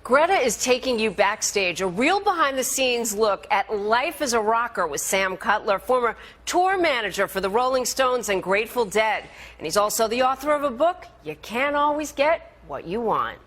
Greta is taking you backstage, a real behind-the-scenes look at life as a rocker with Sam Cutler, former tour manager for the Rolling Stones and Grateful Dead. And he's also the author of a book, You Can't Always Get What You Want.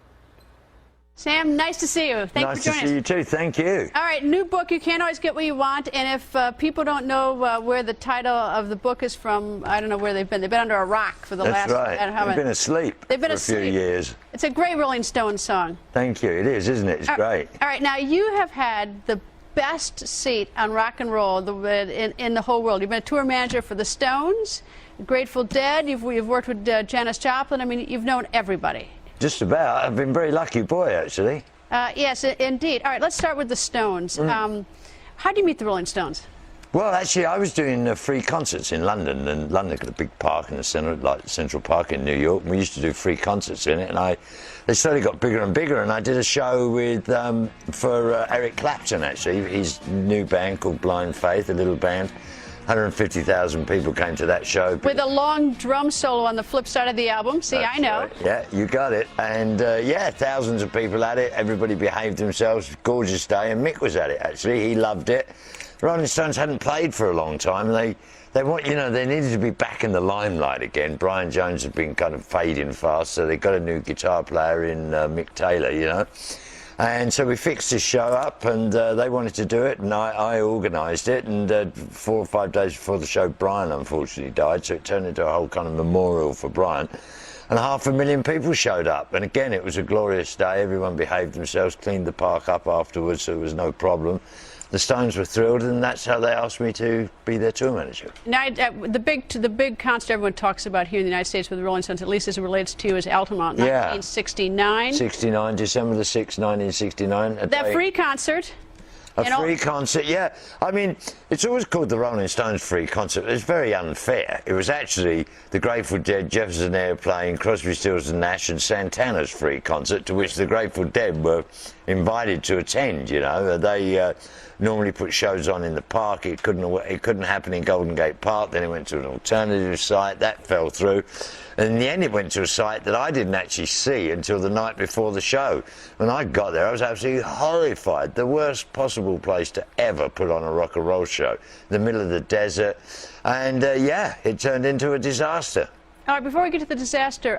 Sam, nice to see you. Thanks for joining us. Nice to see you too. Thank you. All right, new book, You Can't Always Get What You Want. And if people don't know where the title of the book is from, I don't know where they've been. They've been under a rock for the last... That's right. They've been asleep for a few years. It's a great Rolling Stones song. Thank you. It is, isn't it? It's great. All right, now you have had the best seat on rock and roll in the whole world. You've been a tour manager for the Stones, Grateful Dead. You've worked with Janis Joplin. I mean, you've known everybody. Just about. I've been a very lucky boy, actually. Yes, indeed. All right, let's start with the Stones. How did you meet the Rolling Stones? Well, actually, I was doing free concerts in London, and London got a big park in the centre, like Central Park in New York, and we used to do free concerts in it, and they slowly got bigger and bigger, and I did a show with for Eric Clapton, actually, his new band called Blind Faith, a little band. 150,000 people came to that show. With a long drum solo on the flip side of the album. See, I know. Right. Yeah, you got it. And yeah, thousands of people at it. Everybody behaved themselves. Gorgeous day. And Mick was at it, actually. He loved it. The Rolling Stones hadn't played for a long time. They needed to be back in the limelight again. Brian Jones had been kind of fading fast, so they got a new guitar player in Mick Taylor, you know. And so we fixed this show up, and they wanted to do it, and I organised it. And 4 or 5 days before the show, Brian unfortunately died, so it turned into a whole kind of memorial for Brian. And 500,000 people showed up, and again, it was a glorious day. Everyone behaved themselves, cleaned the park up afterwards, so there was no problem. The Stones were thrilled, and that's how they asked me to be their tour manager. Now, the big concert everyone talks about here in the United States with the Rolling Stones, at least as it relates to you, is Altamont, 1969. 69, December the 6th, 1969. That free concert. A free concert, yeah. I mean, it's always called the Rolling Stones free concert. It's very unfair. It was actually the Grateful Dead, Jefferson Airplane, Crosby, Stills and Nash and Santana's free concert, to which the Grateful Dead were invited to attend, you know. They normally put shows on in the park. It couldn't happen in Golden Gate Park. Then it went to an alternative site. That fell through. And in the end, it went to a site that I didn't actually see until the night before the show. When I got there, I was absolutely horrified. The worst possible place to ever put on a rock and roll show. The middle of the desert. And yeah, it turned into a disaster. All right, before we get to the disaster,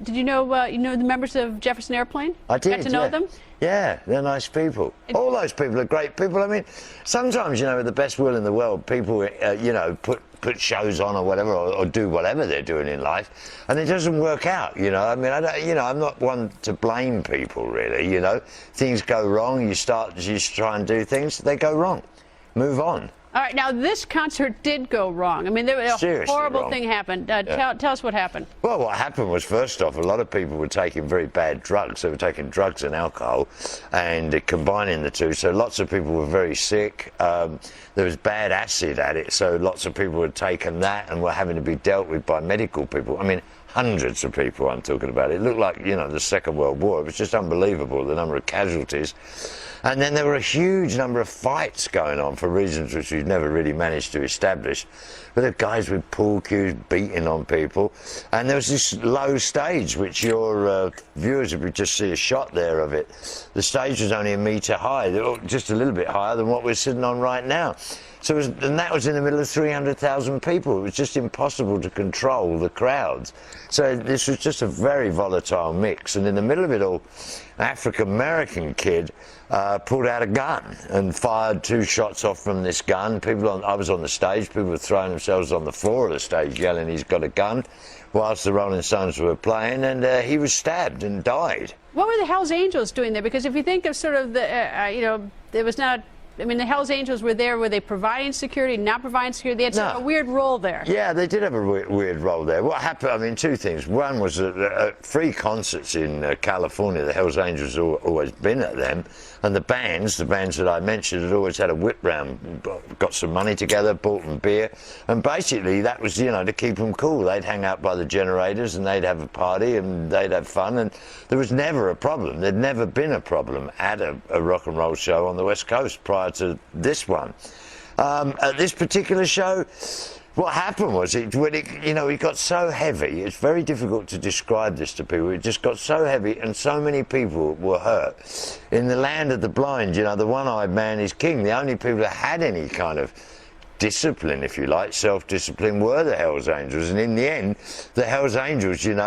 did you know the members of Jefferson Airplane? I did. Got to know them? Yeah, they're nice people. All those people are great people. I mean, sometimes, you know, with the best will in the world, people, you know, put shows on or whatever, or do whatever they're doing in life, and it doesn't work out, you know. I mean, I'm not one to blame people, really, you know. Things go wrong, you try and do things, they go wrong. Move on. All right, now this concert did go wrong. I mean, a horrible thing happened. Tell us what happened. Well, what happened was, first off, a lot of people were taking very bad drugs. They were taking drugs and alcohol and combining the two, so lots of people were very sick. There was bad acid at it, so lots of people had taken that and were having to be dealt with by medical people. I mean, hundreds of people I'm talking about. It looked like, you know, the Second World War. It was just unbelievable, the number of casualties. And then there were a huge number of fights going on for reasons which we've never really managed to establish. But there were guys with pool cues beating on people. And there was this low stage, which your viewers would just see a shot there of it. The stage was only 1 metre high, just a little bit higher than what we're sitting on right now. So and that was in the middle of 300,000 people. It was just impossible to control the crowds. So this was just a very volatile mix. And in the middle of it all, an African-American kid pulled out a gun and fired 2 shots off from this gun. I was on the stage, people were throwing themselves on the floor of the stage yelling, "He's got a gun," whilst the Rolling Stones were playing, and he was stabbed and died. What were the Hells Angels doing there? Because if you think of sort of the, you know, there was not... I mean, the Hells Angels were there. Were they providing security, not providing security? They had sort of a weird role there. Yeah, they did have a weird role there. What happened, I mean, 2 things. One was free concerts in California. The Hells Angels had always been at them. And the bands that I mentioned, had always had a whip round, got some money together, bought them beer. And basically, that was, you know, to keep them cool. They'd hang out by the generators and they'd have a party and they'd have fun. And there was never a problem. There'd never been a problem at a rock and roll show on the West Coast prior to this one. At this particular show, what happened was it got so heavy. It's very difficult to describe this to people. It just got so heavy, and so many people were hurt. In the land of the blind, the one-eyed man is king. The only people that had any kind of discipline, if you like, self-discipline, were the Hells Angels. And in the end, the Hells Angels, in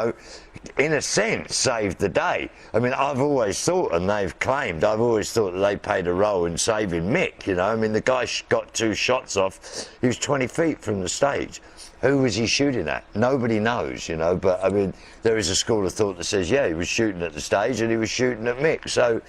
a sense, saved the day. I mean, I've always thought, and they've claimed, I've always thought that they played a role in saving Mick, I mean, the guy got 2 shots off. He was 20 feet from the stage. Who was he shooting at? Nobody knows, but I mean, there is a school of thought that says, yeah, he was shooting at the stage and he was shooting at Mick. So,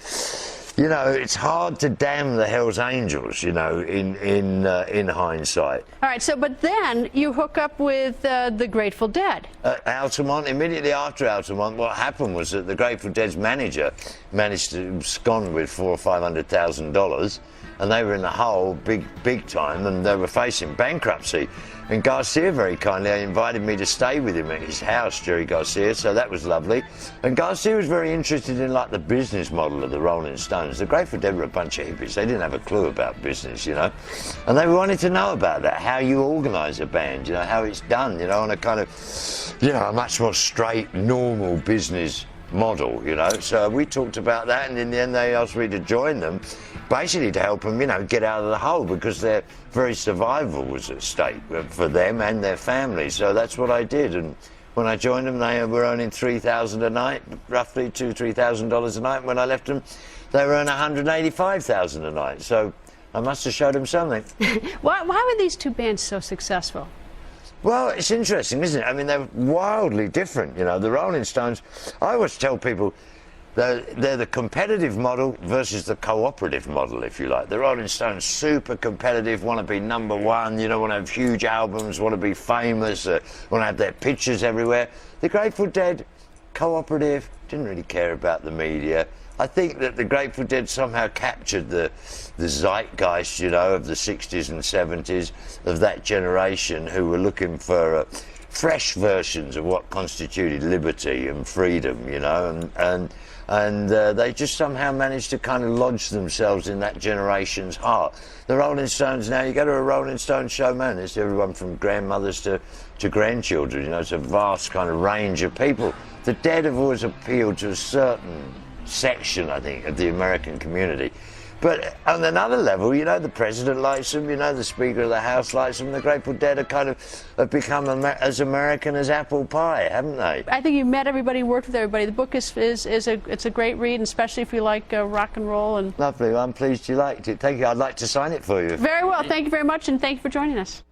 it's hard to damn the Hells Angels, in hindsight. All right, but then you hook up with the Grateful Dead. Altamont, immediately after Altamont, what happened was that the Grateful Dead's manager managed to abscond with $400,000 or $500,000, and they were in the hole big time, and they were facing bankruptcy. And Garcia very kindly invited me to stay with him at his house, Jerry Garcia, so that was lovely. And Garcia was very interested in the business model of the Rolling Stones. The Grateful Dead were a bunch of hippies. They didn't have a clue about business, and they wanted to know about that, how you organise a band, how it's done, on a kind of, a much more straight, normal business model, So we talked about that, and in the end they asked me to join them, basically to help them, get out of the hole, because their very survival was at stake for them and their families. So that's what I did, and when I joined them, they were earning $3,000 a night, roughly $2,000-3,000 a night. When I left them, they were earning $185,000 a night. So I must have showed them something. Why were these 2 bands so successful? Well, it's interesting, isn't it? I mean, they're wildly different, The Rolling Stones, I always tell people, they're the competitive model versus the cooperative model, if you like. The Rolling Stones, super competitive, want to be #1, want to have huge albums, want to be famous, want to have their pictures everywhere. The Grateful Dead, cooperative, didn't really care about the media. I think that the Grateful Dead somehow captured the zeitgeist, of the 60s and 70s, of that generation who were looking for fresh versions of what constituted liberty and freedom, and they just somehow managed to kind of lodge themselves in that generation's heart. The Rolling Stones now, you go to a Rolling Stones show, man, there's everyone from grandmothers to grandchildren, it's a vast kind of range of people. The Dead have always appealed to a certain section, I think, of the American community. But on another level, the president likes them, the Speaker of the House likes them. The Grateful Dead have become as American as apple pie, haven't they? I think you met everybody, worked with everybody. The book it's a great read, and especially if you like rock and roll. And lovely. Well, I'm pleased you liked it. Thank you. I'd like to sign it for you. Very well. Thank you very much, and thank you for joining us.